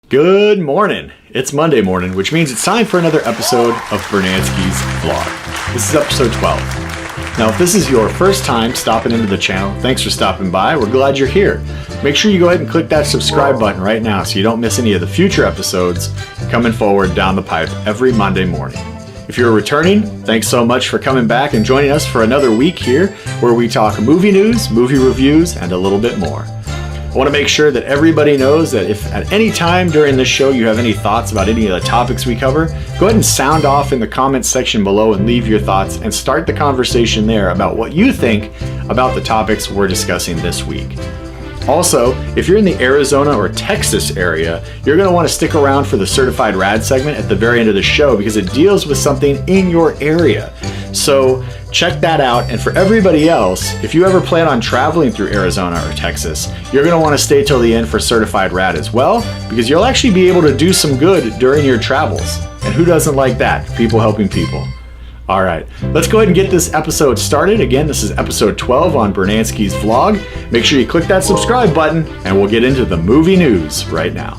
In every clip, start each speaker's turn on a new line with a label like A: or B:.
A: Good morning. It's Monday morning, which means it's time for another episode of Brunansky's vlog. This is episode 12. Now, if this is your first time stopping into the channel, thanks for stopping by. We're glad you're here. Make sure you go ahead and click that subscribe button right now so you don't miss any of the future episodes coming forward down the pipe every Monday morning. If you're returning, thanks so much for coming back and joining us for another week here where we talk movie news, movie reviews, and a little bit more. I want to make sure that everybody knows that if at any time during this show you have any thoughts about any of the topics we cover, go ahead and sound off in the comments section below and leave your thoughts and start the conversation there about what you think about the topics we're discussing this week. Also, if you're in the Arizona or Texas area, you're going to want to stick around for the Certified Rad segment at the very end of the show because it deals with something in your area. So check that out. And for everybody else, if you ever plan on traveling through Arizona or Texas, you're going to want to stay till the end for Certified Rad as well, because you'll actually be able to do some good during your travels. And who doesn't like that? People helping people. All right, let's go ahead and get this episode started. Again, this is episode 12 on Brunansky's vlog. Make sure you click that subscribe button and we'll get into the movie news right now.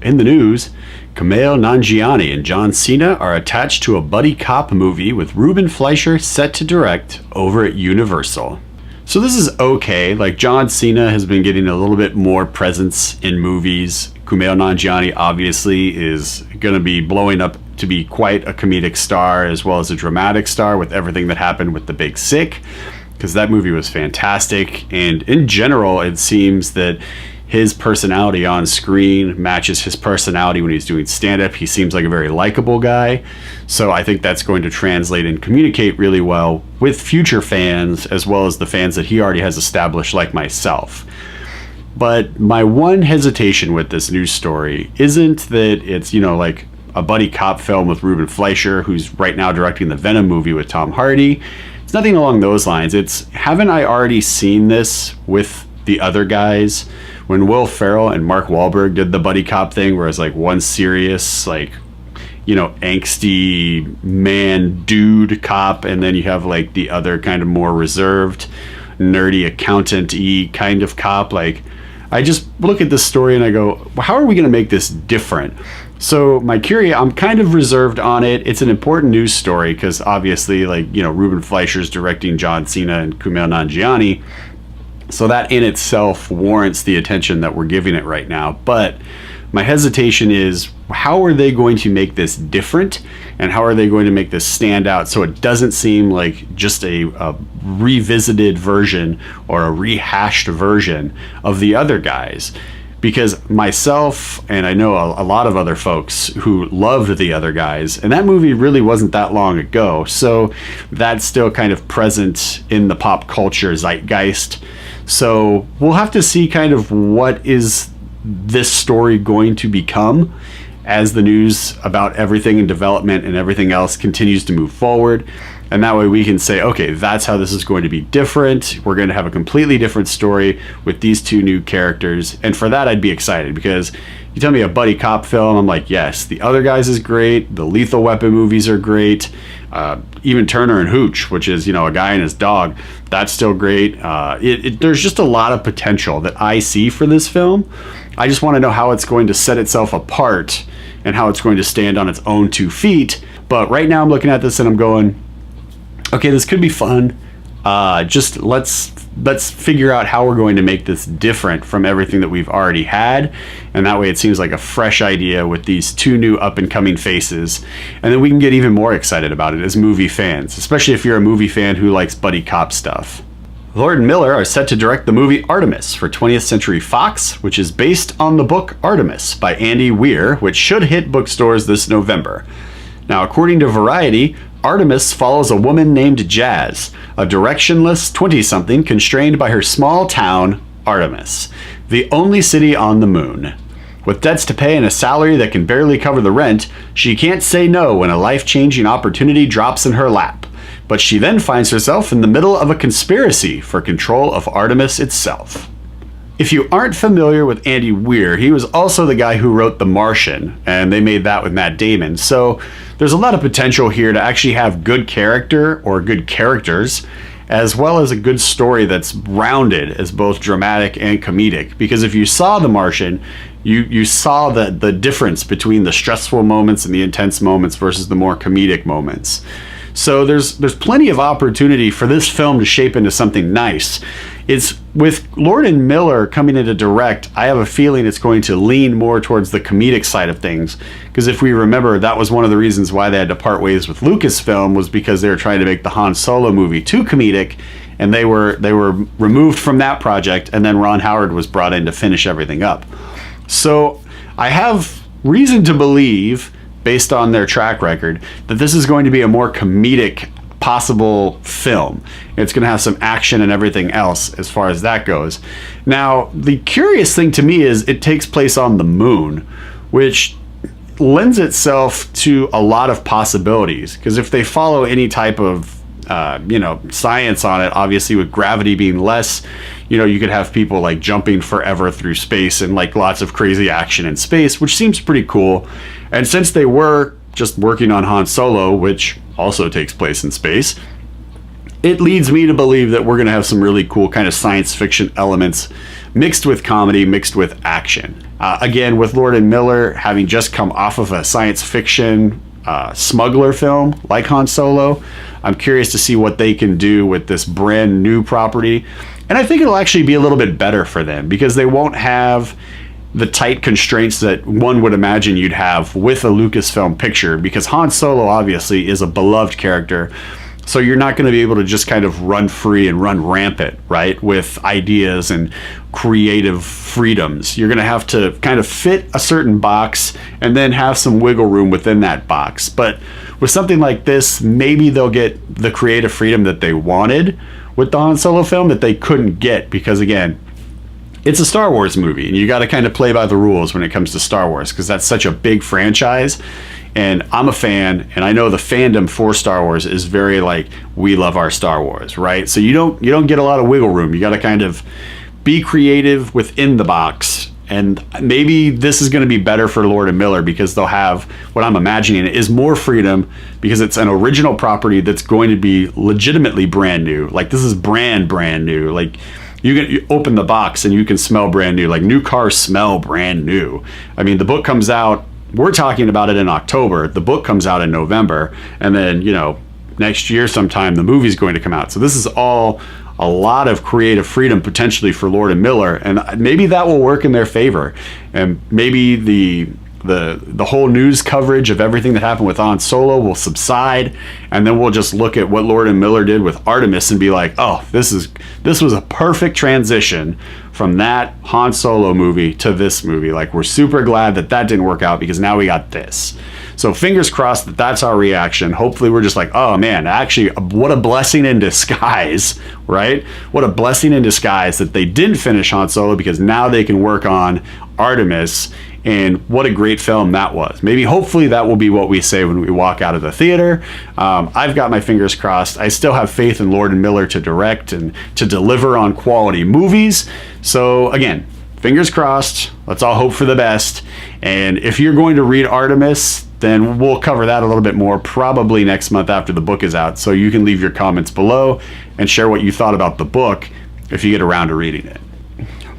A: In the news, Kumail Nanjiani and John Cena are attached to a buddy cop movie with Ruben Fleischer set to direct over at Universal. So this is okay. Like, John Cena has been getting a little bit more presence in movies. Kumail Nanjiani obviously is going to be blowing up to be quite a comedic star as well as a dramatic star with everything that happened with The Big Sick, because that movie was fantastic. And in general, it seems that his personality on screen matches his personality when he's doing stand-up. He seems like a very likable guy. So I think that's going to translate and communicate really well with future fans as well as the fans that he already has established, like myself. But my one hesitation with this news story isn't that it's, like a buddy cop film with Ruben Fleischer, who's right now directing the Venom movie with Tom Hardy. It's nothing along those lines. It's, haven't I already seen this with the other guys? When Will Ferrell and Mark Wahlberg did the buddy cop thing, where it's like one serious, angsty man dude cop, and then you have like the other kind of more reserved, nerdy accountant-y kind of cop. Like, I just look at this story and I go, well, how are we going to make this different? So I'm kind of reserved on it. It's an important news story because obviously, Ruben Fleischer's directing John Cena and Kumail Nanjiani. So that in itself warrants the attention that we're giving it right now. But my hesitation is, how are they going to make this different? And how are they going to make this stand out so it doesn't seem like just a revisited version or a rehashed version of the other guys? Because myself, and I know a lot of other folks who loved the other guys, and that movie really wasn't that long ago. So that's still kind of present in the pop culture zeitgeist. So we'll have to see kind of what is this story going to become as the news about everything in development and everything else continues to move forward. And that way we can say, okay, that's how this is going to be different. We're going to have a completely different story with these two new characters. And for that, I'd be excited, because you tell me a buddy cop film, I'm like, yes, The Other Guys is great. The Lethal Weapon movies are great. Even Turner and Hooch, which is, a guy and his dog, that's still great. There's just a lot of potential that I see for this film. I just want to know how it's going to set itself apart and how it's going to stand on its own 2 feet. But right now I'm looking at this and I'm going, okay, this could be fun. Just let's figure out how we're going to make this different from everything that we've already had. And that way it seems like a fresh idea with these 2 new up-and-coming faces. And then we can get even more excited about it as movie fans, especially if you're a movie fan who likes buddy cop stuff. Lord and Miller are set to direct the movie Artemis for 20th Century Fox, which is based on the book Artemis by Andy Weir, which should hit bookstores this November. Now, according to Variety, Artemis follows a woman named Jazz, a directionless 20-something constrained by her small town, Artemis, the only city on the moon. With debts to pay and a salary that can barely cover the rent, she can't say no when a life-changing opportunity drops in her lap. But she then finds herself in the middle of a conspiracy for control of Artemis itself. If you aren't familiar with Andy Weir, he was also the guy who wrote The Martian, and they made that with Matt Damon. So there's a lot of potential here to actually have good character or good characters as well as a good story that's rounded as both dramatic and comedic. Because if you saw The Martian, you saw the difference between the stressful moments and the intense moments versus the more comedic moments. So there's plenty of opportunity for this film to shape into something nice. It's with Lord and Miller coming in to direct, I have a feeling it's going to lean more towards the comedic side of things. Because if we remember, that was one of the reasons why they had to part ways with Lucasfilm, was because they were trying to make the Han Solo movie too comedic, and they were removed from that project, and then Ron Howard was brought in to finish everything up. So I have reason to believe, based on their track record, that this is going to be a more comedic possible film. It's going to have some action and everything else as far as that goes. Now, the curious thing to me is it takes place on the moon, which lends itself to a lot of possibilities, because if they follow any type of science on it, obviously with gravity being less, you could have people like jumping forever through space and like lots of crazy action in space, which seems pretty cool. And since they were just working on Han Solo, which also takes place in space, it leads me to believe that we're going to have some really cool kind of science fiction elements mixed with comedy, mixed with action. Again, with Lord and Miller having just come off of a science fiction smuggler film like Han Solo, I'm curious to see what they can do with this brand new property. And I think it'll actually be a little bit better for them, because they won't have the tight constraints that one would imagine you'd have with a Lucasfilm picture, because Han Solo obviously is a beloved character. So you're not going to be able to just kind of run free and run rampant, right, with ideas and creative freedoms. You're going to have to kind of fit a certain box and then have some wiggle room within that box. But with something like this, maybe they'll get the creative freedom that they wanted with the Han Solo film that they couldn't get, because again, it's a Star Wars movie, and you got to kind of play by the rules when it comes to Star Wars, because that's such a big franchise. And I'm a fan, and I know the fandom for Star Wars is very like, we love our Star Wars, right? So you don't get a lot of wiggle room. You got to kind of be creative within the box. And maybe this is going to be better for Lord and Miller, because they'll have, what I'm imagining is more freedom, because it's an original property that's going to be legitimately brand new. Like, this is brand new. Like, you open the box and you can smell brand new. Like, new cars smell brand new. I mean, the book comes out, we're talking about it in October. The book comes out in November. And then, next year sometime, the movie's going to come out. So this is all a lot of creative freedom potentially for Lord and Miller. And maybe that will work in their favor. And maybe the whole news coverage of everything that happened with Han Solo will subside, and then we'll just look at what Lord and Miller did with Artemis and be like, oh, this was a perfect transition from that Han Solo movie to this movie. Like, we're super glad that didn't work out, because now we got this. So fingers crossed that that's our reaction. Hopefully we're just like, oh man, actually, what a blessing in disguise, right? What a blessing in disguise that they didn't finish Han Solo, because now they can work on Artemis. And what a great film that was. Maybe, hopefully, that will be what we say when we walk out of the theater. I've got my fingers crossed. I still have faith in Lord and Miller to direct and to deliver on quality movies. So, again, fingers crossed. Let's all hope for the best. And if you're going to read Artemis, then we'll cover that a little bit more probably next month after the book is out. So you can leave your comments below and share what you thought about the book if you get around to reading it.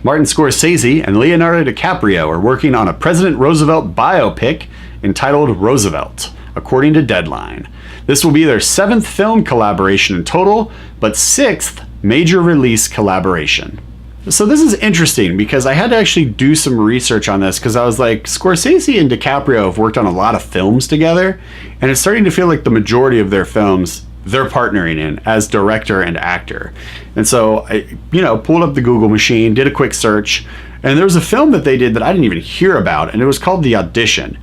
A: Martin Scorsese and Leonardo DiCaprio are working on a President Roosevelt biopic entitled Roosevelt, according to Deadline. This will be their 7th film collaboration in total, but 6th major release collaboration. So this is interesting, because I had to actually do some research on this, because I was like, Scorsese and DiCaprio have worked on a lot of films together, and it's starting to feel like the majority of their films they're partnering in as director and actor. And so I, pulled up the Google machine, did a quick search, and there was a film that they did that I didn't even hear about, and it was called The Audition.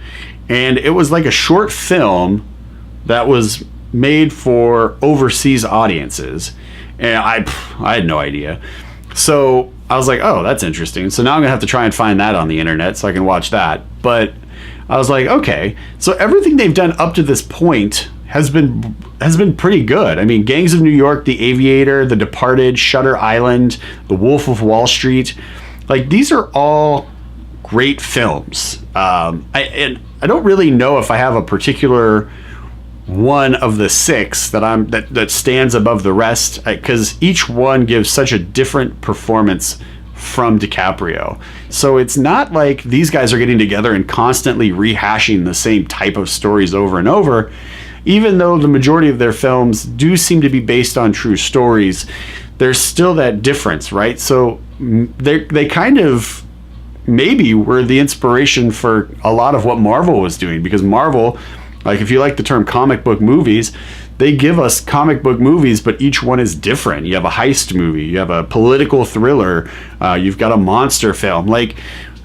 A: And it was like a short film that was made for overseas audiences. And I had no idea. So I was like, oh, that's interesting. So now I'm gonna have to try and find that on the internet so I can watch that. But I was like, okay, so everything they've done up to this point has been pretty good. I mean, Gangs of New York, The Aviator, The Departed, Shutter Island, The Wolf of Wall Street. Like, these are all great films. I don't really know if I have a particular one of the six that stands above the rest, because each one gives such a different performance from DiCaprio. So it's not like these guys are getting together and constantly rehashing the same type of stories over and over. Even though the majority of their films do seem to be based on true stories, there's still that difference, right? So they kind of maybe were the inspiration for a lot of what Marvel was doing, because Marvel, like, if you like the term comic book movies, they give us comic book movies, but each one is different. You have a heist movie, you have a political thriller, you've got a monster film. Like,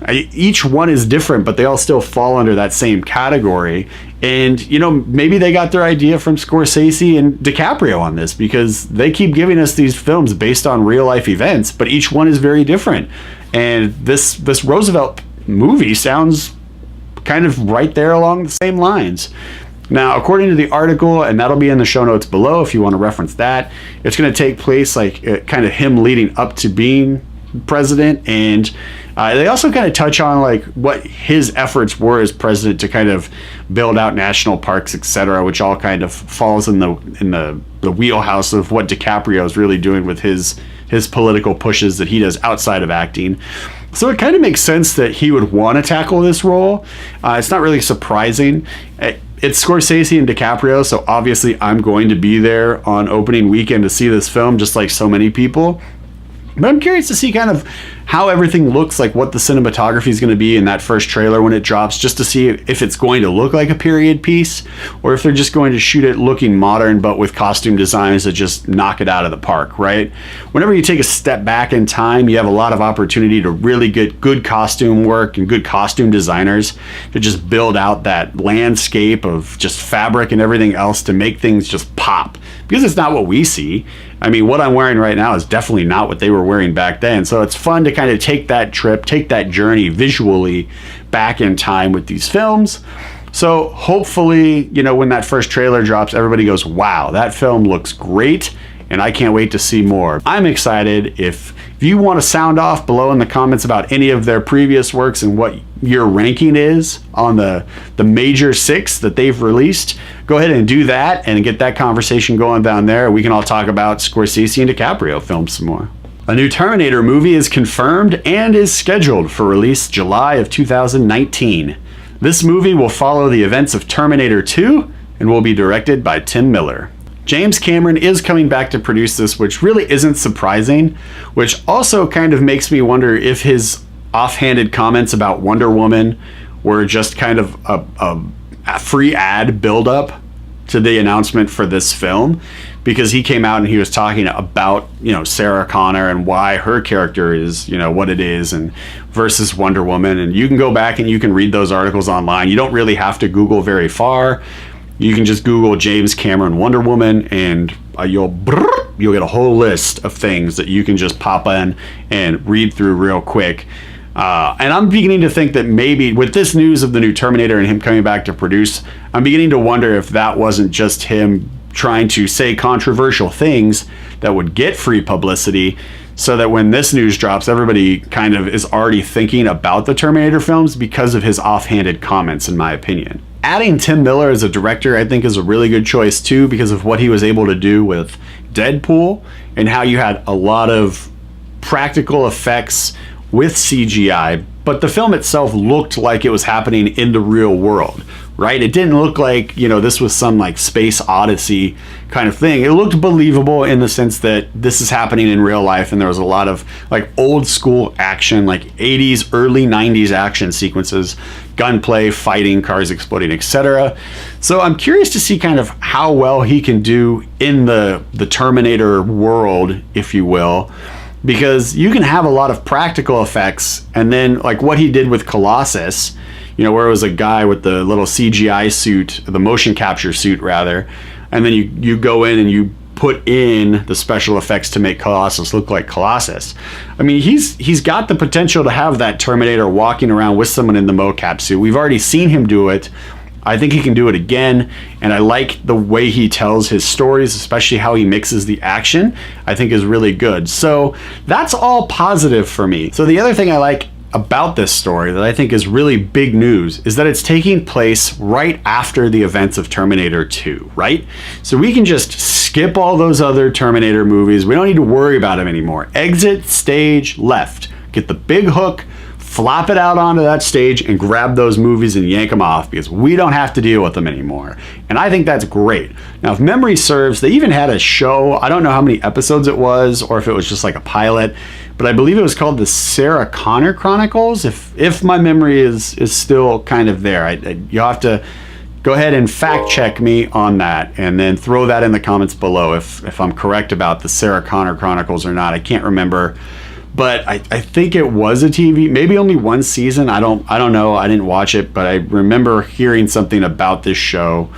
A: each one is different, but they all still fall under that same category. And, you know, maybe they got their idea from Scorsese and DiCaprio on this, because they keep giving us these films based on real life events, but each one is very different. And this Roosevelt movie sounds kind of right there along the same lines. Now, according to the article, and that'll be in the show notes below if you want to reference that, it's going to take place like kind of him leading up to being president, and they also kind of touch on like what his efforts were as president to kind of build out national parks, etc., which all kind of falls in the wheelhouse of what DiCaprio is really doing with his political pushes that he does outside of acting. So it kind of makes sense that he would want to tackle this role. It's not really surprising. It's Scorsese and DiCaprio, so obviously I'm going to be there on opening weekend to see this film, just like so many people. But I'm curious to see kind of how everything looks, like what the cinematography is going to be in that first trailer when it drops, just to see if it's going to look like a period piece, or if they're just going to shoot it looking modern but with costume designs that just knock it out of the park, right? Whenever you take a step back in time, you have a lot of opportunity to really get good costume work and good costume designers to just build out that landscape of just fabric and everything else to make things just pop, because it's not what we see. I mean, what I'm wearing right now is definitely not what they were wearing back then. So it's fun to kind of take that trip, take that journey visually back in time with these films. So hopefully, you know, when that first trailer drops, everybody goes, wow, that film looks great, and I can't wait to see more. I'm excited. If you want to sound off below in the comments about any of their previous works and what your ranking is on the major six that they've released, go ahead and do that and get that conversation going down there. We can all talk about Scorsese and DiCaprio films some more. A new Terminator movie is confirmed and is scheduled for release July of 2019. This movie will follow the events of Terminator 2 and will be directed by Tim Miller. James Cameron is coming back to produce this, which really isn't surprising, which also kind of makes me wonder if his offhanded comments about Wonder Woman were just kind of a free ad buildup to the announcement for this film, because he came out and he was talking about, you know, Sarah Connor and why her character is, you know, what it is, and versus Wonder Woman. And you can go back and you can read those articles online. You don't really have to Google very far. You can just Google James Cameron Wonder Woman, and you'll get a whole list of things that you can just pop in and read through real quick. And I'm beginning to think that maybe with this news of the new Terminator and him coming back to produce, I'm beginning to wonder if that wasn't just him trying to say controversial things that would get free publicity, so that when this news drops, everybody kind of is already thinking about the Terminator films because of his offhanded comments, in my opinion. Adding Tim Miller as a director, I think, is a really good choice too, because of what he was able to do with Deadpool and how you had a lot of practical effects with CGI, but the film itself looked like it was happening in the real world, right? It didn't look like, you know, this was some like space odyssey kind of thing. It looked believable in the sense that this is happening in real life, and there was a lot of like old school action, like 80s, early 90s action sequences, gunplay, fighting, cars exploding, etc. So I'm curious to see kind of how well he can do in the Terminator world, if you will, because you can have a lot of practical effects, and then like what he did with Colossus, you know, where it was a guy with the little CGI suit, the motion capture suit rather, and then you go in and you put in the special effects to make Colossus look like Colossus. I mean, he's got the potential to have that Terminator walking around with someone in the mocap suit. We've already seen him do it. I think he can do it again, and I like the way he tells his stories, especially how he mixes the action, I think is really good. So that's all positive for me. So the other thing I like about this story that I think is really big news is that it's taking place right after the events of Terminator 2, right? So we can just skip all those other Terminator movies. We don't need to worry about them anymore. Exit stage left. Get the big hook, flop it out onto that stage, and grab those movies and yank them off because we don't have to deal with them anymore. And I think that's great. Now, if memory serves, they even had a show. I don't know how many episodes it was or if it was just like a pilot, but I believe it was called the Sarah Connor Chronicles. If my memory is still kind of there, you'll have to go ahead and fact check me on that and then throw that in the comments below if I'm correct about the Sarah Connor Chronicles or not. I can't remember. But I think it was a TV, maybe only one season. I don't know. I didn't watch it, but I remember hearing something about this show.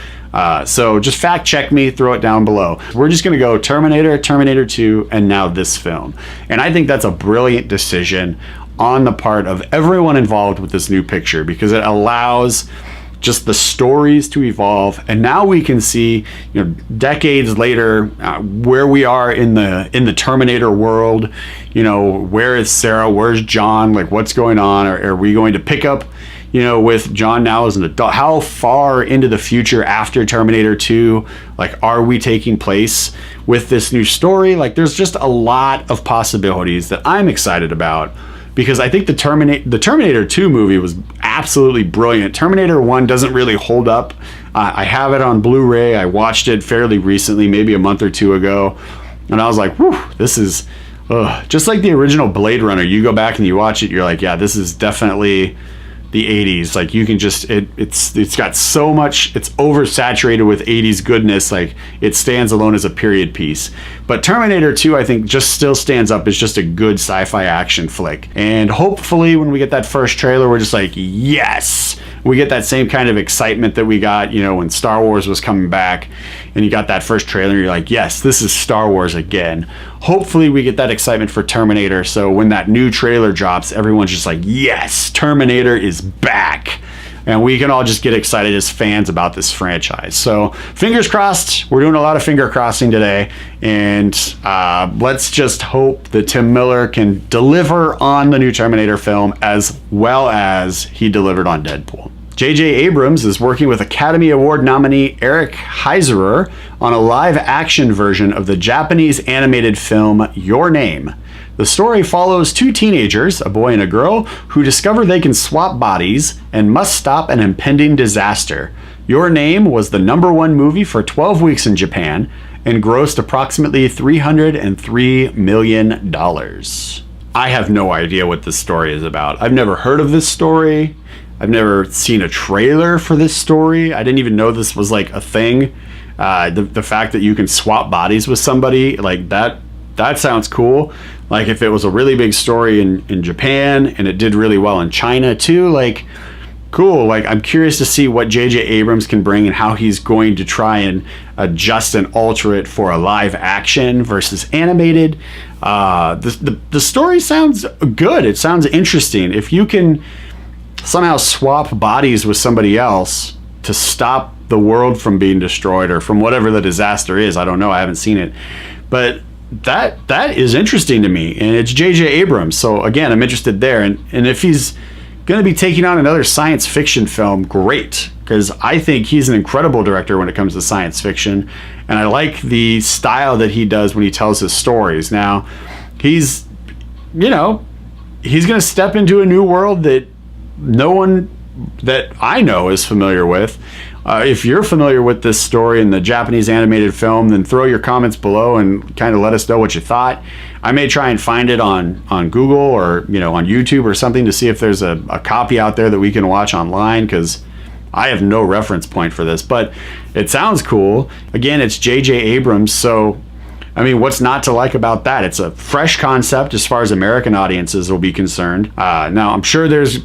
A: So just fact check me, throw it down below. We're just going to go Terminator, Terminator 2, and now this film. And I think that's a brilliant decision on the part of everyone involved with this new picture because it allows just the stories to evolve, and now we can see, decades later, where we are in the Terminator world. Where is Sarah? Where's John? Like, what's going on? Are we going to pick up, with John now as an adult? How far into the future after Terminator 2, like, are we taking place with this new story? Like, there's just a lot of possibilities that I'm excited about. Because I think the Terminator 2 movie was absolutely brilliant. Terminator 1 doesn't really hold up. I have it on Blu-ray. I watched it fairly recently, maybe a month or two ago. And I was like, whew, this is just like the original Blade Runner. You go back and you watch it, you're like, yeah, this is definitely the 80s. Like, you can just, it's got so much, it's oversaturated with 80s goodness. Like, it stands alone as a period piece. But Terminator 2, I think, just still stands up as just a good sci-fi action flick. And hopefully when we get that first trailer, we're just like, yes! We get that same kind of excitement that we got, when Star Wars was coming back and you got that first trailer, you're like, yes, this is Star Wars again. Hopefully we get that excitement for Terminator, so when that new trailer drops, everyone's just like, yes, Terminator is back. And we can all just get excited as fans about this franchise. So fingers crossed. We're doing a lot of finger crossing today. And let's just hope that Tim Miller can deliver on the new Terminator film as well as he delivered on Deadpool. J.J. Abrams is working with Academy Award nominee Eric Heisserer on a live-action version of the Japanese animated film Your Name. The story follows two teenagers, a boy and a girl, who discover they can swap bodies and must stop an impending disaster. Your Name was the #1 movie for 12 weeks in Japan and grossed approximately $303 million. I have no idea what this story is about. I've never heard of this story. I've never seen a trailer for this story. I didn't even know this was like a thing. The fact that you can swap bodies with somebody, like that sounds cool. Like, if it was a really big story in Japan and it did really well in China too, like, cool. Like, I'm curious to see what J.J. Abrams can bring and how he's going to try and adjust and alter it for a live action versus animated. The story sounds good. It sounds interesting. If you can somehow swap bodies with somebody else to stop the world from being destroyed or from whatever the disaster is, I don't know. I haven't seen it. But that is interesting to me, and it's J.J. Abrams, so again, I'm interested there. And if he's going to be taking on another science fiction film, great, because I think he's an incredible director when it comes to science fiction, and I like the style that he does when he tells his stories. Now, he's going to step into a new world that no one that I know is familiar with. If you're familiar with this story in the Japanese animated film, then throw your comments below and kind of let us know what you thought. I may try and find it on Google or on YouTube or something to see if there's a copy out there that we can watch online, because I have no reference point for this. But it sounds cool. Again, it's J.J. Abrams, so I mean, what's not to like about that? It's a fresh concept as far as American audiences will be concerned. Now, I'm sure there's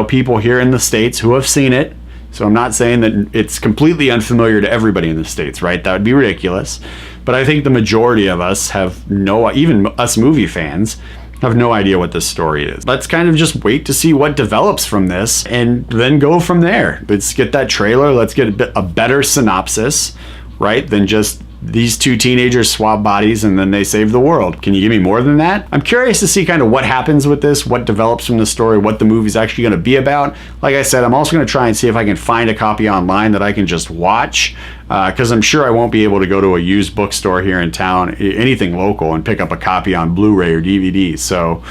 A: people here in the States who have seen it. So I'm not saying that it's completely unfamiliar to everybody in the States, right? That would be ridiculous. But I think the majority of us even us movie fans, have no idea what this story is. Let's kind of just wait to see what develops from this and then go from there. Let's get that trailer. Let's get a better synopsis, right? Than just these two teenagers swap bodies and then they save the world. Can you give me more than that? I'm curious to see kind of what happens with this, what develops from the story, what the movie's actually going to be about. Like I said, I'm also going to try and see if I can find a copy online that I can just watch, because I'm sure I won't be able to go to a used bookstore here in town, anything local, and pick up a copy on Blu-ray or DVD. So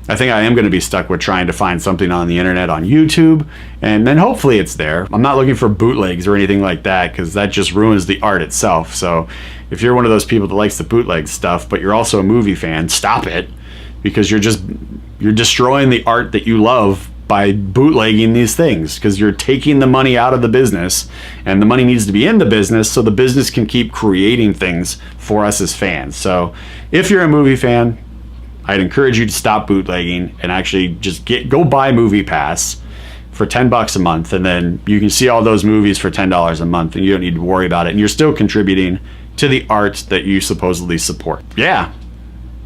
A: I think I am going to be stuck with trying to find something on the internet on YouTube, and then hopefully it's there. I'm not looking for bootlegs or anything like that, because that just ruins the art itself. So if you're one of those people that likes the bootleg stuff, but you're also a movie fan, stop it, because you're destroying the art that you love by bootlegging these things, because you're taking the money out of the business, and the money needs to be in the business so the business can keep creating things for us as fans. So if you're a movie fan, I'd encourage you to stop bootlegging and actually just go buy Movie Pass for $10 a month, and then you can see all those movies for $10 a month, and you don't need to worry about it, and you're still contributing to the art that you supposedly support. Yeah,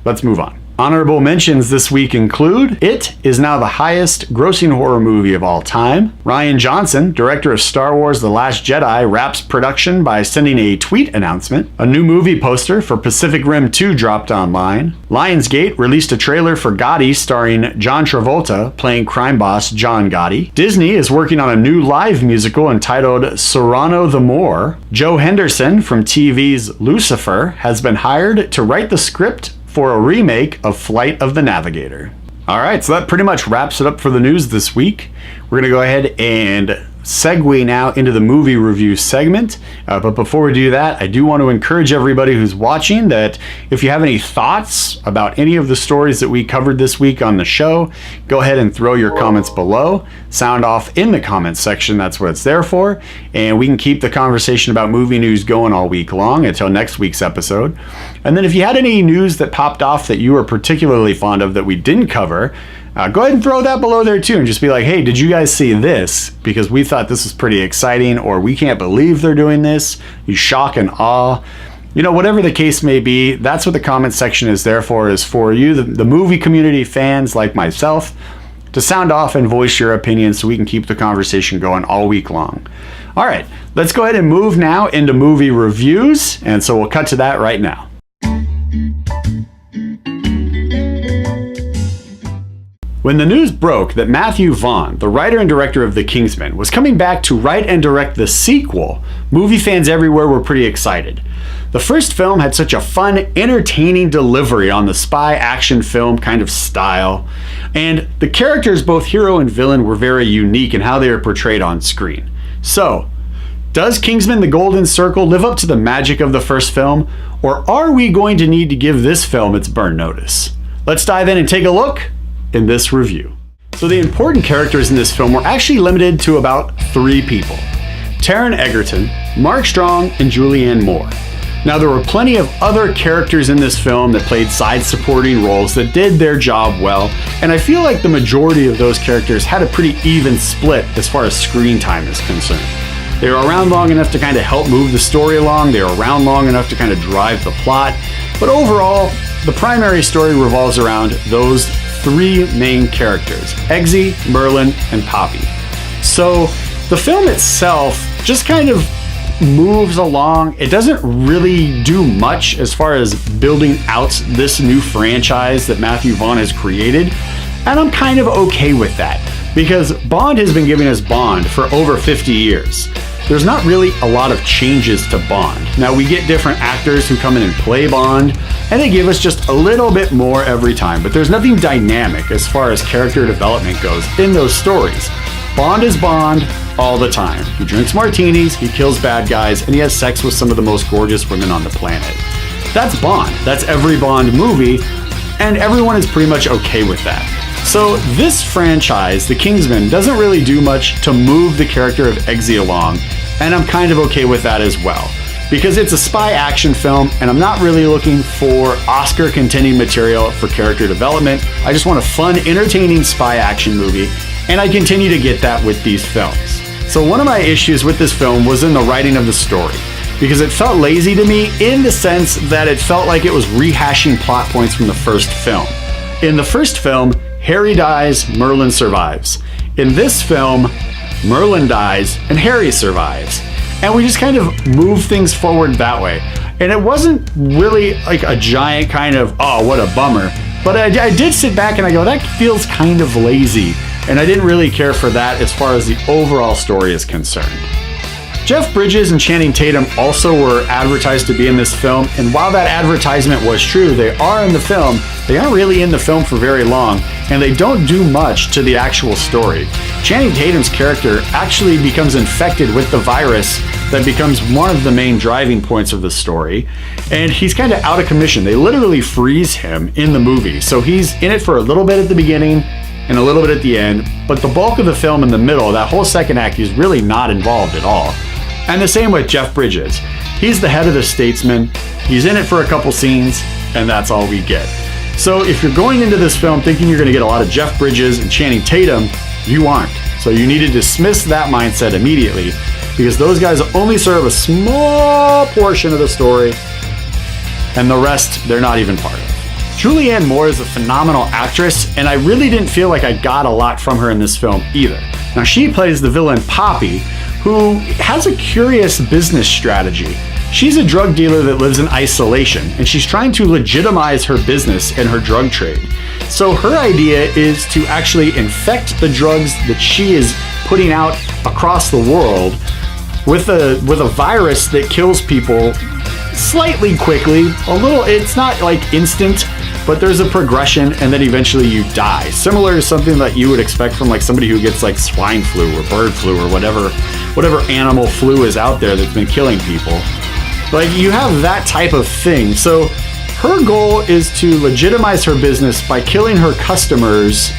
A: let's move on. Honorable mentions this week include It is now the highest grossing horror movie of all time. Rian Johnson, director of Star Wars The Last Jedi, wraps production by sending a tweet announcement. A new movie poster for Pacific Rim 2 dropped online. Lionsgate released a trailer for Gotti starring John Travolta playing crime boss John Gotti. Disney is working on a new live musical entitled Cyrano the Moor. Joe Henderson from TV's Lucifer has been hired to write the script for a remake of Flight of the Navigator. All right, so that pretty much wraps it up for the news this week. We're going to go ahead and segue now into the movie review segment. But before we do that, I do want to encourage everybody who's watching that if you have any thoughts about any of the stories that we covered this week on the show, go ahead and throw your comments below. Sound off in the comments section. That's what it's there for. And we can keep the conversation about movie news going all week long until next week's episode. And then if you had any news that popped off that you were particularly fond of that we didn't cover, go ahead and throw that below there too, and just be like, hey, did you guys see this? Because we thought this was pretty exciting, or we can't believe they're doing this. You shock and awe. You know, whatever the case may be, that's what the comment section is there for, is for you, the movie community fans like myself, to sound off and voice your opinion so we can keep the conversation going all week long. All right, let's go ahead and move now into movie reviews, and so we'll cut to that right now. When the news broke that Matthew Vaughn, the writer and director of The Kingsman, was coming back to write and direct the sequel, movie fans everywhere were pretty excited. The first film had such a fun, entertaining delivery on the spy action film kind of style, and the characters, both hero and villain, were very unique in how they were portrayed on screen. So, does Kingsman: The Golden Circle live up to the magic of the first film, or are we going to need to give this film its burn notice? Let's dive in and take a look in this review. So the important characters in this film were actually limited to about 3 people: Taron Egerton, Mark Strong, and Julianne Moore. Now there were plenty of other characters in this film that played side supporting roles that did their job well, and I feel like the majority of those characters had a pretty even split as far as screen time is concerned. They were around long enough to kind of help move the story along, they were around long enough to kind of drive the plot, but overall, the primary story revolves around those 3 main characters: Eggsy, Merlin, and Poppy. So the film itself just kind of moves along. It doesn't really do much as far as building out this new franchise that Matthew Vaughn has created, and I'm kind of okay with that, because Bond has been giving us Bond for over 50 years. There's not really a lot of changes to Bond. Now we get different actors who come in and play Bond, and they give us just a little bit more every time, but there's nothing dynamic as far as character development goes in those stories. Bond is Bond all the time. He drinks martinis, he kills bad guys, and he has sex with some of the most gorgeous women on the planet. That's Bond. That's every Bond movie, and everyone is pretty much okay with that. So this franchise, The Kingsman, doesn't really do much to move the character of Eggsy along, and I'm kind of okay with that as well, because it's a spy action film, and I'm not really looking for Oscar contending material for character development. I just want a fun, entertaining spy action movie, and I continue to get that with these films. So one of my issues with this film was in the writing of the story, because it felt lazy to me in the sense that it felt like it was rehashing plot points from the first film. In the first film, Harry dies, Merlin survives. In this film, Merlin dies and Harry survives. And we just kind of move things forward that way. And it wasn't really like a giant kind of, oh, what a bummer. But I did sit back and I go, that feels kind of lazy. And I didn't really care for that as far as the overall story is concerned. Jeff Bridges and Channing Tatum also were advertised to be in this film, and while that advertisement was true, they are in the film. They aren't really in the film for very long, and they don't do much to the actual story. Channing Tatum's character actually becomes infected with the virus that becomes one of the main driving points of the story, and he's kind of out of commission. They literally freeze him in the movie, so he's in it for a little bit at the beginning and a little bit at the end, but the bulk of the film in the middle, that whole second act, he's really not involved at all. And the same with Jeff Bridges. He's the head of the Statesman, he's in it for a couple scenes, and that's all we get. So if you're going into this film thinking you're gonna get a lot of Jeff Bridges and Channing Tatum, you aren't. So you need to dismiss that mindset immediately, because those guys only serve a small portion of the story, and the rest they're not even part of. Julianne Moore is a phenomenal actress, and I really didn't feel like I got a lot from her in this film either. Now she plays the villain Poppy, who has a curious business strategy. She's a drug dealer that lives in isolation, and she's trying to legitimize her business and her drug trade. So her idea is to actually infect the drugs that she is putting out across the world with a virus that kills people slightly quickly. It's not like instant, but there's a progression, and then eventually you die. Similar to something that you would expect from like somebody who gets like swine flu or bird flu or whatever animal flu is out there that's been killing people. Like, you have that type of thing. So her goal is to legitimize her business by killing her customers,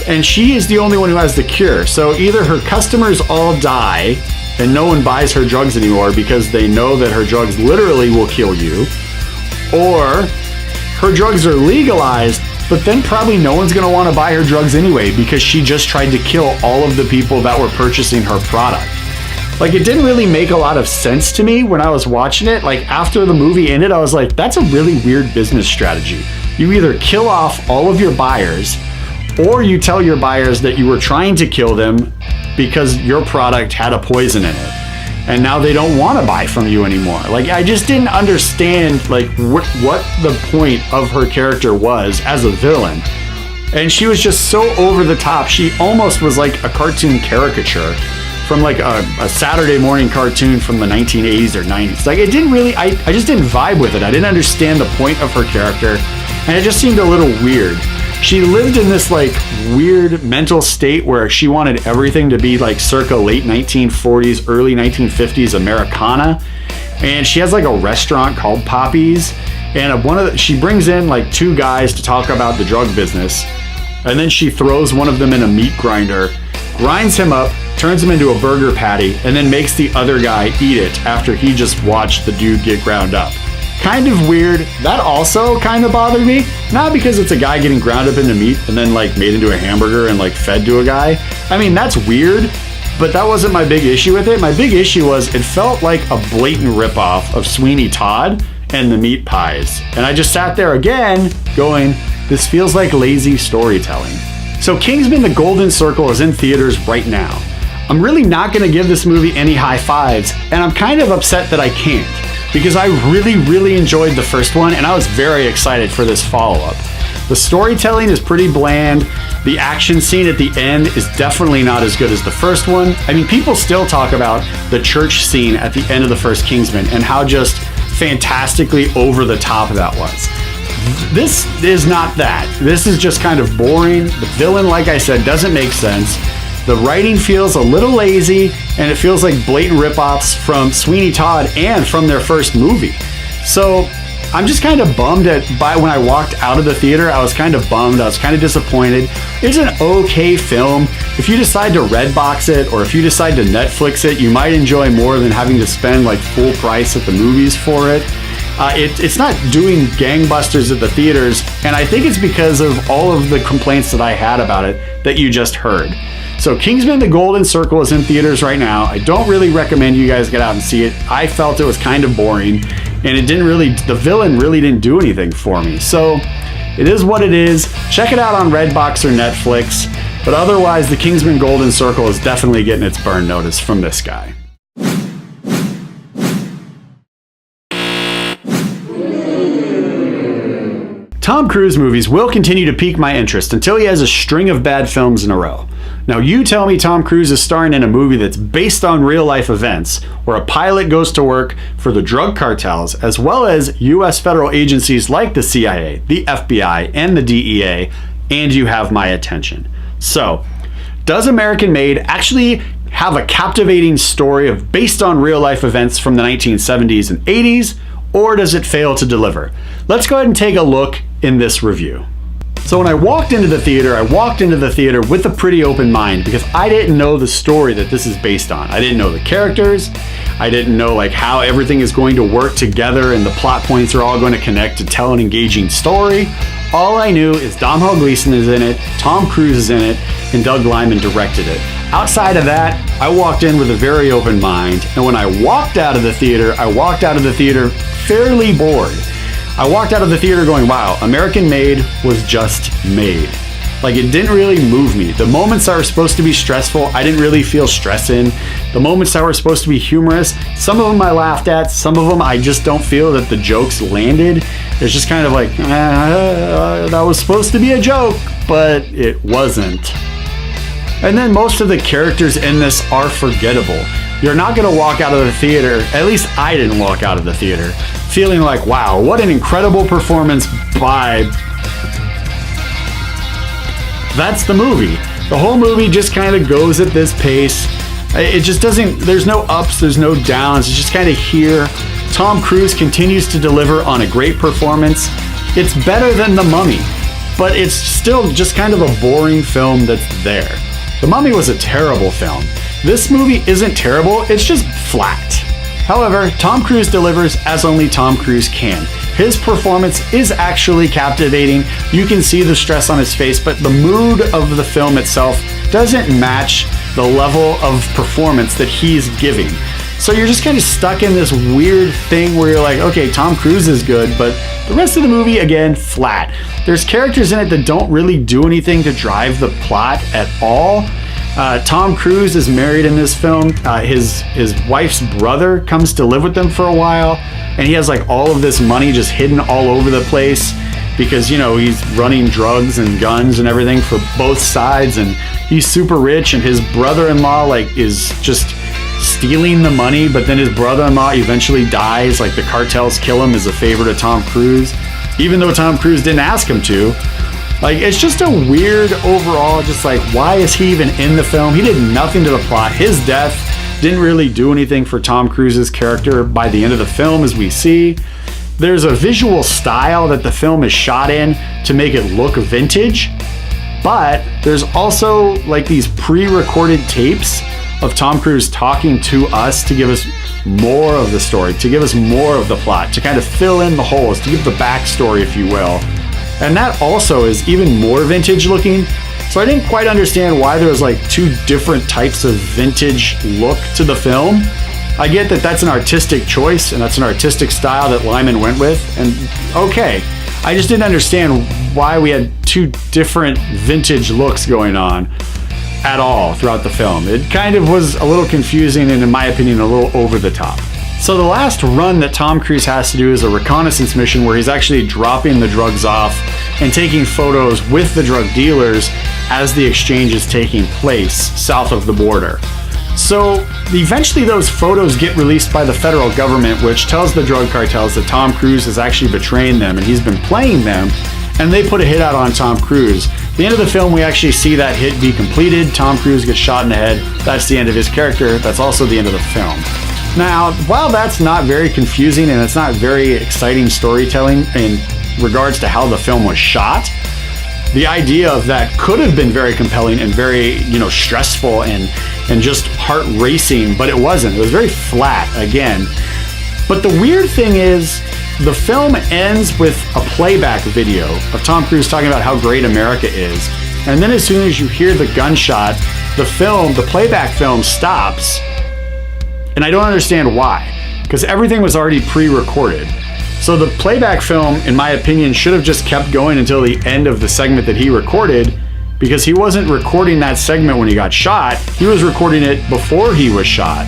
A: and she is the only one who has the cure. So either her customers all die and no one buys her drugs anymore because they know that her drugs literally will kill you, or her drugs are legalized, but then probably no one's going to want to buy her drugs anyway because she just tried to kill all of the people that were purchasing her product. Like, it didn't really make a lot of sense to me when I was watching it. Like, after the movie ended, I was like, that's a really weird business strategy. You either kill off all of your buyers, or you tell your buyers that you were trying to kill them because your product had a poison in it, and now they don't want to buy from you anymore. Like, I just didn't understand like what the point of her character was as a villain. And she was just so over the top. She almost was like a cartoon caricature from like a Saturday morning cartoon from the 1980s or 90s. Like, it didn't really, I just didn't vibe with it. I didn't understand the point of her character, and it just seemed a little weird. She lived in this like weird mental state where she wanted everything to be like circa late 1940s, early 1950s Americana. And she has like a restaurant called Poppy's, and she brings in like two guys to talk about the drug business, and then she throws one of them in a meat grinder, grinds him up, turns him into a burger patty, and then makes the other guy eat it after he just watched the dude get ground up. Kind of weird. That also kind of bothered me. Not because it's a guy getting ground up into meat and then like made into a hamburger and like fed to a guy. I mean, that's weird, but that wasn't my big issue with it. My big issue was it felt like a blatant ripoff of Sweeney Todd and the meat pies. And I just sat there again going, this feels like lazy storytelling. So Kingsman: The Golden Circle is in theaters right now. I'm really not going to give this movie any high fives, and I'm kind of upset that I can't, because I really enjoyed the first one, and I was very excited for this follow-up. The storytelling is pretty bland. The action scene at the end is definitely not as good as the first one. I mean, people still talk about the church scene at the end of the first Kingsman and how just fantastically over the top that was. This is not that. This is just kind of boring. The villain, like I said, doesn't make sense. The writing feels a little lazy, and it feels like blatant ripoffs from Sweeney Todd and from their first movie. So I'm just kind of bummed when I walked out of the theater. I was kind of bummed. I was kind of disappointed. It's an okay film. If you decide to Redbox it, or if you decide to Netflix it, you might enjoy more than having to spend like full price at the movies for it. It's not doing gangbusters at the theaters, and I think it's because of all of the complaints that I had about it that you just heard. So Kingsman: The Golden Circle is in theaters right now. I don't really recommend you guys get out and see it. I felt it was kind of boring, and the villain really didn't do anything for me. So it is what it is. Check it out on Redbox or Netflix. But otherwise, The Kingsman: Golden Circle is definitely getting its burn notice from this guy. Tom Cruise movies will continue to pique my interest until he has a string of bad films in a row. Now you tell me Tom Cruise is starring in a movie that's based on real life events, where a pilot goes to work for the drug cartels, as well as US federal agencies like the CIA, the FBI, and the DEA, and you have my attention. So, does American Made actually have a captivating story based on real life events from the 1970s and 80s, or does it fail to deliver? Let's go ahead and take a look in this review. So when I walked into the theater with a pretty open mind, because I didn't know the story that this is based on. I didn't know the characters. I didn't know like how everything is going to work together and the plot points are all going to connect to tell an engaging story. All I knew is Domhnall Gleeson is in it, Tom Cruise is in it, and Doug Liman directed it. Outside of that, I walked in with a very open mind, and when I walked out of the theater fairly bored. I walked out of the theater going, wow, American Made was just made. Like, it didn't really move me. The moments that were supposed to be stressful, I didn't really feel stress in. The moments that were supposed to be humorous, some of them I laughed at, some of them I just don't feel that the jokes landed. It's just kind of like, that was supposed to be a joke, but it wasn't. And then most of the characters in this are forgettable. You're not gonna walk out of the theater, at least I didn't walk out of the theater, feeling like, wow, what an incredible performance by... That's the movie. The whole movie just kind of goes at this pace. It just doesn't, there's no ups, there's no downs, it's just kind of here. Tom Cruise continues to deliver on a great performance. It's better than The Mummy, but it's still just kind of a boring film that's there. The Mummy was a terrible film. This movie isn't terrible, it's just flat. However, Tom Cruise delivers as only Tom Cruise can. His performance is actually captivating. You can see the stress on his face, but the mood of the film itself doesn't match the level of performance that he's giving. So you're just kind of stuck in this weird thing where you're like, okay, Tom Cruise is good, but the rest of the movie, again, flat. There's characters in it that don't really do anything to drive the plot at all. Tom Cruise is married in this film. His wife's brother comes to live with them for a while, and he has like all of this money just hidden all over the place because, you know, he's running drugs and guns and everything for both sides, and he's super rich, and his brother-in-law like is just stealing the money, but then his brother-in-law eventually dies. Like, the cartels kill him as a favor to Tom Cruise, even though Tom Cruise didn't ask him to. Like, it's just a weird overall, just like, why is he even in the film? He did nothing to the plot. His death didn't really do anything for Tom Cruise's character by the end of the film, as we see. There's a visual style that the film is shot in to make it look vintage, but there's also like these pre-recorded tapes of Tom Cruise talking to us to give us more of the story, to give us more of the plot, to kind of fill in the holes, to give the backstory, if you will. And that also is even more vintage looking. So I didn't quite understand why there was like two different types of vintage look to the film. I get that that's an artistic choice and that's an artistic style that Liman went with, and okay. I just didn't understand why we had two different vintage looks going on at all throughout the film. It kind of was a little confusing and, in my opinion, a little over the top. So the last run that Tom Cruise has to do is a reconnaissance mission where he's actually dropping the drugs off and taking photos with the drug dealers as the exchange is taking place south of the border. So eventually those photos get released by the federal government, which tells the drug cartels that Tom Cruise is actually betraying them and he's been playing them, and they put a hit out on Tom Cruise. At the end of the film, we actually see that hit be completed. Tom Cruise gets shot in the head. That's the end of his character. That's also the end of the film. Now, while that's not very confusing and it's not very exciting storytelling in regards to how the film was shot, the idea of that could have been very compelling and very, stressful and just heart racing, but it wasn't. It was very flat again. But the weird thing is, the film ends with a playback video of Tom Cruise talking about how great America is. And then as soon as you hear the gunshot, the playback film stops. And I don't understand why, because everything was already pre-recorded. So the playback film, in my opinion, should have just kept going until the end of the segment that he recorded, because he wasn't recording that segment when he got shot. He was recording it before he was shot.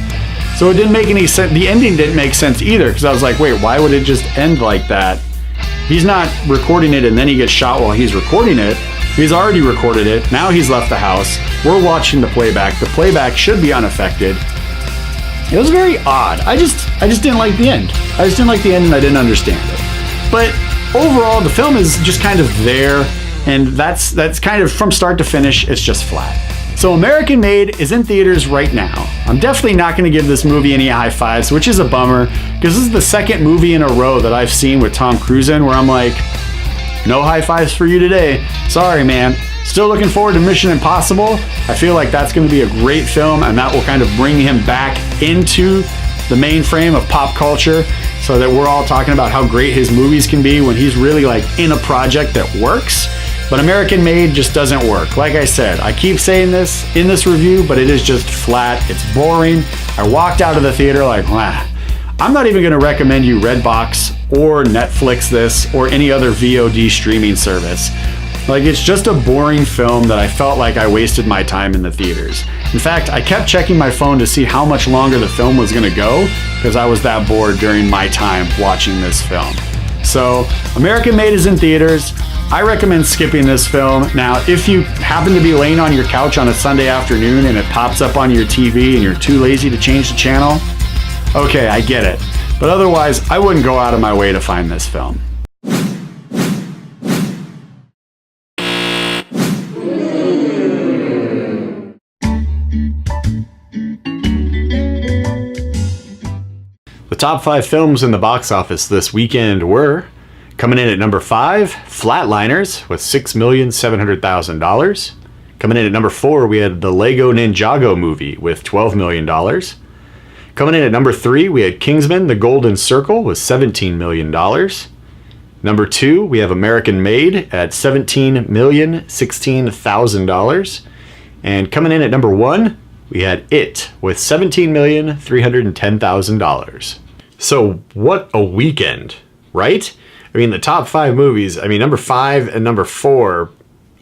A: So it didn't make any sense. The ending didn't make sense either, because I was like, wait, why would it just end like that? He's not recording it and then he gets shot while he's recording it. He's already recorded it. Now he's left the house. We're watching the playback. The playback should be unaffected. It was very odd. I just didn't like the end. I just didn't like the end and I didn't understand it. But overall, the film is just kind of there, and that's kind of from start to finish, it's just flat. So American Made is in theaters right now. I'm definitely not going to give this movie any high fives, which is a bummer, because this is the second movie in a row that I've seen with Tom Cruise in where I'm like, no high fives for you today. Sorry, man. Still looking forward to Mission Impossible. I feel like that's going to be a great film, and that will kind of bring him back into the mainframe of pop culture so that we're all talking about how great his movies can be when he's really like in a project that works. But American Made just doesn't work. Like I said, I keep saying this in this review, but it is just flat. It's boring. I walked out of the theater like, wow. I'm not even going to recommend you Redbox or Netflix this or any other VOD streaming service. Like, it's just a boring film that I felt like I wasted my time in the theaters. In fact, I kept checking my phone to see how much longer the film was going to go because I was that bored during my time watching this film. So, American Made is in theaters. I recommend skipping this film. Now, if you happen to be laying on your couch on a Sunday afternoon and it pops up on your TV and you're too lazy to change the channel, okay, I get it. But otherwise, I wouldn't go out of my way to find this film. The top 5 films in the box office this weekend were: coming in at number 5, Flatliners with $6,700,000. Coming in at number 4, we had the Lego Ninjago movie with $12 million. Coming in at number 3, we had Kingsman, The Golden Circle with $17 million. Number 2, we have American Made at $17,016,000. And coming in at number 1, we had It with $17,310,000. So what a weekend, right? I mean, the top 5 movies, I mean, number 5 and number 4,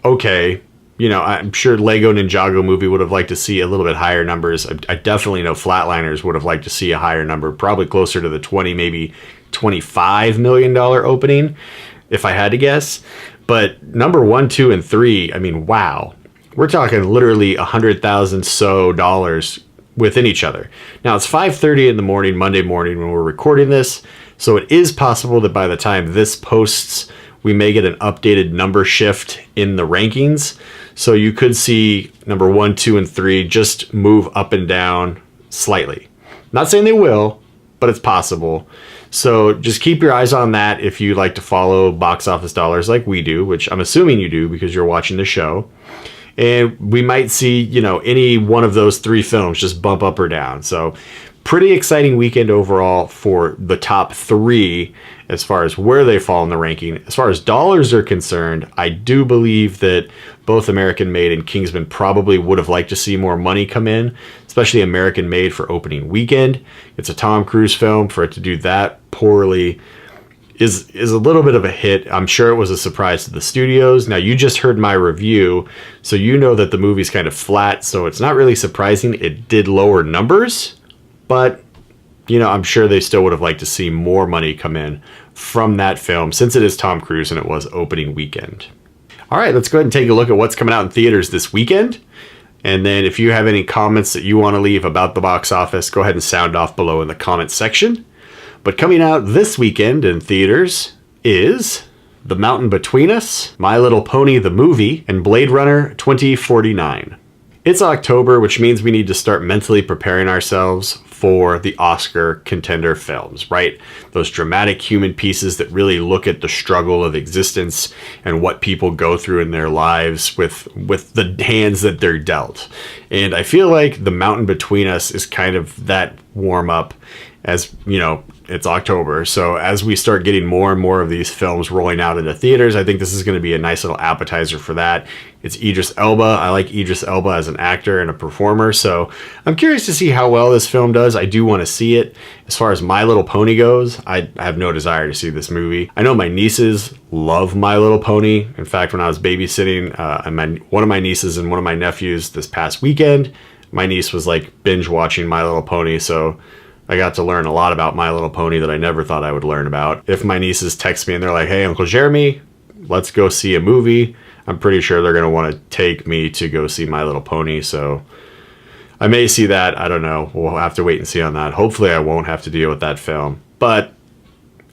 A: okay. You know, I'm sure Lego Ninjago movie would have liked to see a little bit higher numbers. I definitely know Flatliners would have liked to see a higher number, probably closer to the 20, maybe $25 million opening, if I had to guess. But number 1, 2, and 3, I mean, wow. We're talking literally $100,000 so dollars within each other. Now, it's 5:30 in the morning, Monday morning, when we're recording this. So it is possible that by the time this posts, we may get an updated number shift in the rankings. So you could see number 1, 2, and 3 just move up and down slightly. Not saying they will, but it's possible. So just keep your eyes on that if you like to follow box office dollars like we do, which I'm assuming you do because you're watching the show. And we might see, you know, any one of those 3 films just bump up or down. So pretty exciting weekend overall for the top 3 as far as where they fall in the ranking. As far as dollars are concerned, I do believe that both American Made and Kingsman probably would have liked to see more money come in, especially American Made for opening weekend. It's a Tom Cruise film. For it to do that poorly is a little bit of a hit. I'm sure it was a surprise to the studios. Now, you just heard my review, so you know that the movie's kind of flat, so it's not really surprising it did lower numbers, but, you know, I'm sure they still would have liked to see more money come in from that film since it is Tom Cruise and it was opening weekend. All right, let's go ahead and take a look at what's coming out in theaters this weekend. And then if you have any comments that you want to leave about the box office, go ahead and sound off below in the comments section. But coming out this weekend in theaters is The Mountain Between Us, My Little Pony the Movie, and Blade Runner 2049. It's October, which means we need to start mentally preparing ourselves for the Oscar contender films, right? Those dramatic human pieces that really look at the struggle of existence and what people go through in their lives with the hands that they're dealt. And I feel like The Mountain Between Us is kind of that warm up. As you know, it's October, so as we start getting more and more of these films rolling out into theaters, I think this is going to be a nice little appetizer for that. It's Idris Elba. I like Idris Elba as an actor and a performer, so I'm curious to see how well this film does. I do want to see it. As far as My Little Pony goes, I have no desire to see this movie. I know my nieces love My Little Pony. In fact, when I was babysitting one of my nieces and one of my nephews this past weekend, my niece was like binge watching My Little Pony, so I got to learn a lot about My Little Pony that I never thought I would learn about. If my nieces text me and they're like, hey, Uncle Jeremy, let's go see a movie, I'm pretty sure they're going to want to take me to go see My Little Pony. So I may see that. I don't know. We'll have to wait and see on that. Hopefully I won't have to deal with that film. But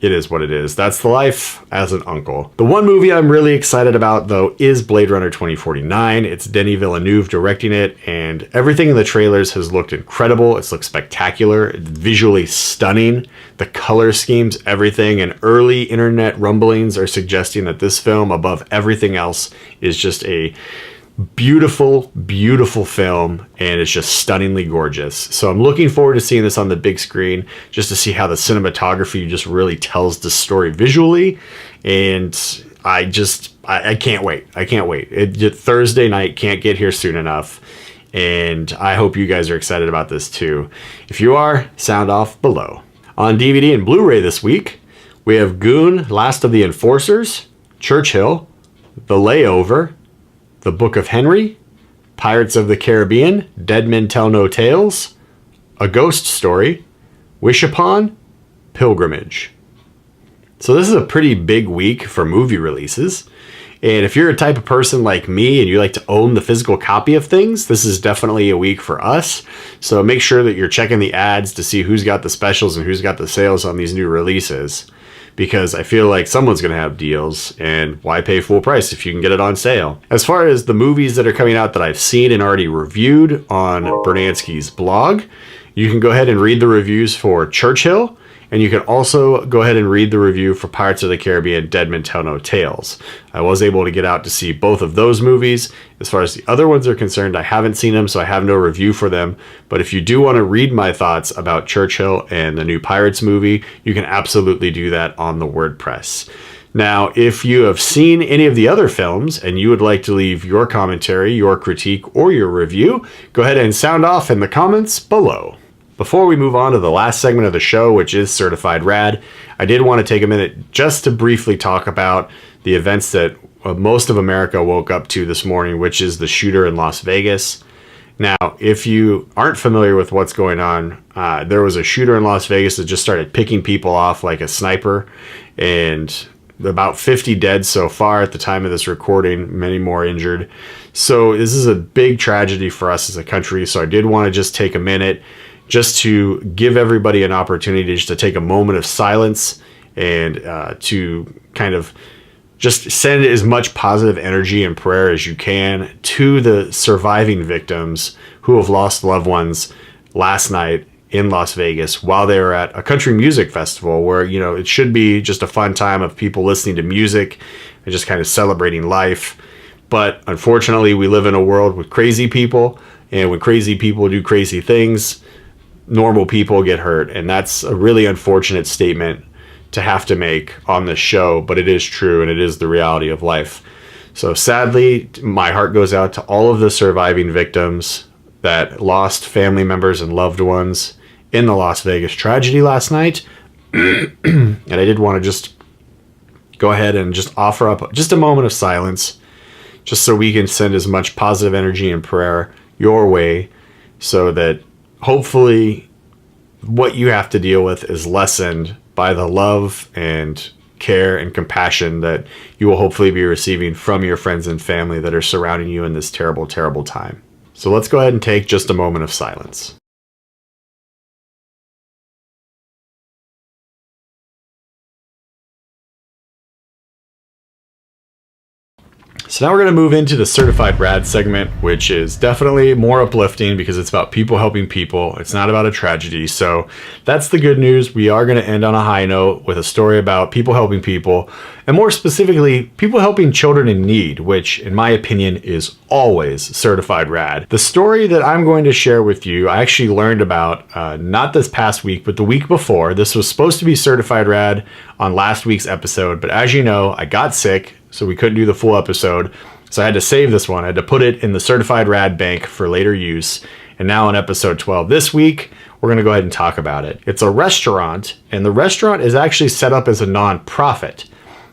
A: it is what it is. That's the life as an uncle. The one movie I'm really excited about, though, is Blade Runner 2049. It's Denis Villeneuve directing it, and everything in the trailers has looked incredible. It's looked spectacular. It's visually stunning. The color schemes, everything, and early internet rumblings are suggesting that this film, above everything else, is just a beautiful, beautiful film, and it's just stunningly gorgeous. So I'm looking forward to seeing this on the big screen, just to see how the cinematography just really tells the story visually. And I can't wait. I can't wait. Thursday night can't get here soon enough. And I hope you guys are excited about this too. If you are, sound off below. On DVD and Blu-ray this week, we have Goon, Last of the Enforcers, Churchill, The Layover, The Book of Henry, Pirates of the Caribbean, Dead Men Tell No Tales, A Ghost Story, Wish Upon, Pilgrimage. So this is a pretty big week for movie releases. And if you're a type of person like me and you like to own the physical copy of things, this is definitely a week for us. So make sure that you're checking the ads to see who's got the specials and who's got the sales on these new releases. Because I feel like someone's going to have deals, and why pay full price if you can get it on sale? As far as the movies that are coming out that I've seen and already reviewed on Brunansky's blog, you can go ahead and read the reviews for Churchill, and you can also go ahead and read the review for Pirates of the Caribbean, Dead Men Tell No Tales. I was able to get out to see both of those movies. As far as the other ones are concerned, I haven't seen them, so I have no review for them. But if you do want to read my thoughts about Churchill and the new Pirates movie, you can absolutely do that on the WordPress. Now, if you have seen any of the other films and you would like to leave your commentary, your critique, or your review, go ahead and sound off in the comments below. Before we move on to the last segment of the show, which is Certified Rad, I did want to take a minute just to briefly talk about the events that most of America woke up to this morning, which is the shooter in Las Vegas. Now, if you aren't familiar with what's going on, there was a shooter in Las Vegas that just started picking people off like a sniper, and about 50 dead so far at the time of this recording, many more injured. So this is a big tragedy for us as a country, so I did want to just take a minute just to give everybody an opportunity just to take a moment of silence and to kind of just send as much positive energy and prayer as you can to the surviving victims who have lost loved ones last night in Las Vegas while they were at a country music festival where, you know, it should be just a fun time of people listening to music and just kind of celebrating life. But unfortunately, we live in a world with crazy people, and when crazy people do crazy things, normal people get hurt. And that's a really unfortunate statement to have to make on this show, but it is true and it is the reality of life. So sadly, my heart goes out to all of the surviving victims that lost family members and loved ones in the Las Vegas tragedy last night. And I did want to just go ahead and just offer up just a moment of silence, just so we can send as much positive energy and prayer your way, so that hopefully what you have to deal with is lessened by the love and care and compassion that you will hopefully be receiving from your friends and family that are surrounding you in this terrible, terrible time. So let's go ahead and take just a moment of silence. So now we're going to move into the Certified Rad segment, which is definitely more uplifting because it's about people helping people. It's not about a tragedy. So that's the good news. We are going to end on a high note with a story about people helping people, and more specifically, people helping children in need, which in my opinion is always certified rad. The story that I'm going to share with you, I actually learned about not this past week, but the week before. This was supposed to be certified rad on last week's episode, but as you know, I got sick, so we couldn't do the full episode. So I had to save this one. I had to put it in the certified rad bank for later use. And now on episode 12 this week, we're going to go ahead and talk about it. It's a restaurant, and the restaurant is actually set up as a non-profit.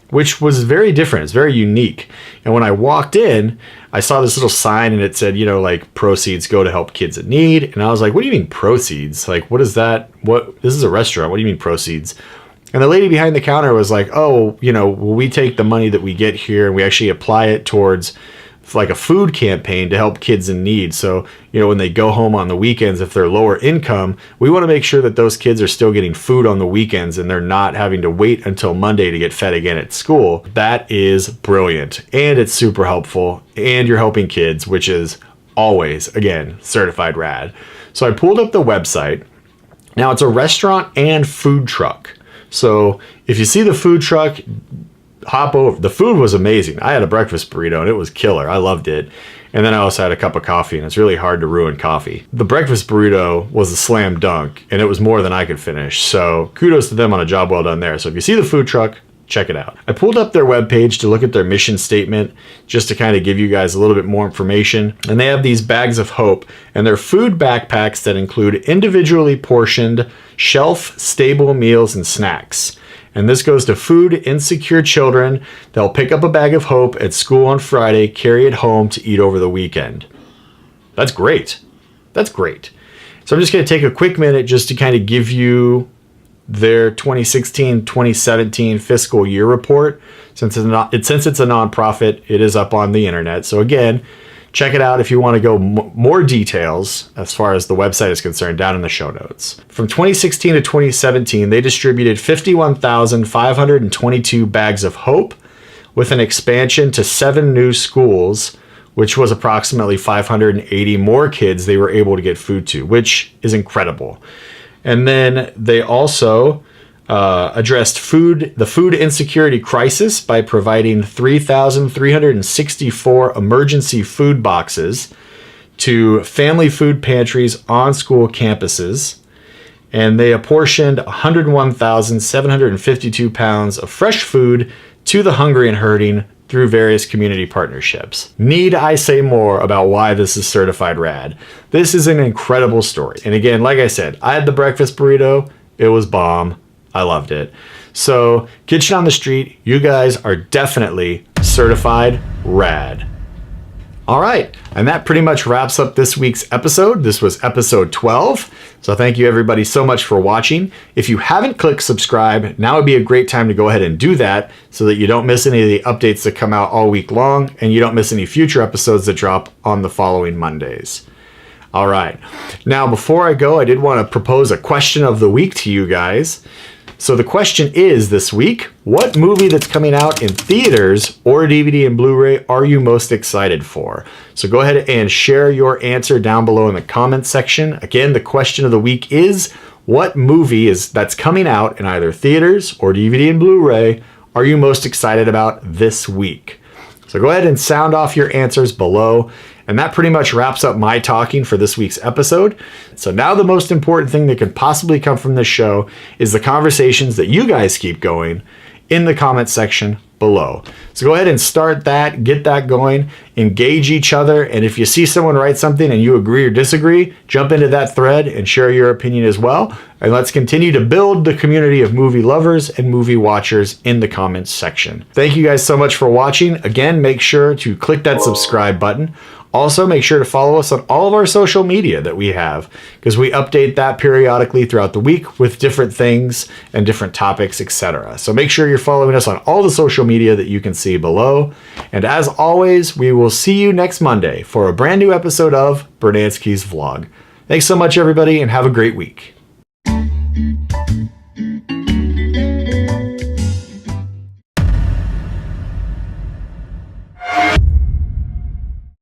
B: which was very different. It's very unique. And when I walked in, I saw this little sign and it said, you know, like proceeds go to help kids in need. And I was like, what do you mean proceeds? Like, what is that? This is a restaurant. What do you mean proceeds? And the lady behind the counter was like, oh, you know, we take the money that we get here and we actually apply it towards like a food campaign to help kids in need. So, you know, when they go home on the weekends, if they're lower income, we want to make sure that those kids are still getting food on the weekends and they're not having to wait until Monday to get fed again at school. That is brilliant. And it's super helpful. And you're helping kids, which is always, again, certified rad. So I pulled up the website. Now it's a restaurant and food truck. So if you see the food truck, hop over. The food was amazing. I had a breakfast burrito and it was killer. I loved it. And then I also had a cup of coffee, and it's really hard to ruin coffee. The breakfast burrito was a slam dunk and it was more than I could finish. So kudos to them on a job well done there. So if you see the food truck, check it out. I pulled up their webpage to look at their mission statement just to kind of give you guys a little bit more information. And they have these bags of hope, and they're food backpacks that include individually portioned, shelf-stable meals and snacks. And this goes to food insecure children. They'll pick up a bag of hope at school on Friday, carry it home to eat over the weekend. That's great. That's great. So I'm just going to take a quick minute just to kind of give you their 2016-2017 fiscal year report. Since it's a nonprofit, it is up on the internet. So again, check it out if you want to go more details as far as the website is concerned down in the show notes. From 2016 to 2017, they distributed 51,522 bags of hope with an expansion to 7 new schools, which was approximately 580 more kids they were able to get food to, which is incredible. And then they also addressed the food insecurity crisis by providing 3,364 emergency food boxes to family food pantries on school campuses. And they apportioned 101,752 pounds of fresh food to the hungry and hurting through various community partnerships. Need I say more about why this is certified rad? This is an incredible story. And again, like I said, I had the breakfast burrito. It was bomb. I loved it. So Kitchen on the Street, you guys are definitely certified rad. All right, and that pretty much wraps up this week's episode. This was episode 12. So thank you everybody so much for watching. If you haven't clicked subscribe, now would be a great time to go ahead and do that so that you don't miss any of the updates that come out all week long and you don't miss any future episodes that drop on the following Mondays. All right, now before I go, I did want to propose a question of the week to you guys. So the question is this week, what movie that's coming out in theaters or DVD and Blu-ray are you most excited for? So go ahead and share your answer down below in the comments section. Again, the question of the week is, what movie that's coming out in either theaters or DVD and Blu-ray are you most excited about this week? So go ahead and sound off your answers below. And that pretty much wraps up my talking for this week's episode. So now the most important thing that could possibly come from this show is the conversations that you guys keep going in the comment section below. So go ahead and start that, get that going, engage each other. And if you see someone write something and you agree or disagree, jump into that thread and share your opinion as well. And let's continue to build the community of movie lovers and movie watchers in the comments section. Thank you guys so much for watching. Again, make sure to click that subscribe button. Also, make sure to follow us on all of our social media that we have, because we update that periodically throughout the week with different things and different topics, etc. So make sure you're following us on all the social media that you can see below. And as always, we will see you next Monday for a brand new episode of Brunansky's Vlog. Thanks so much, everybody, and have a great week.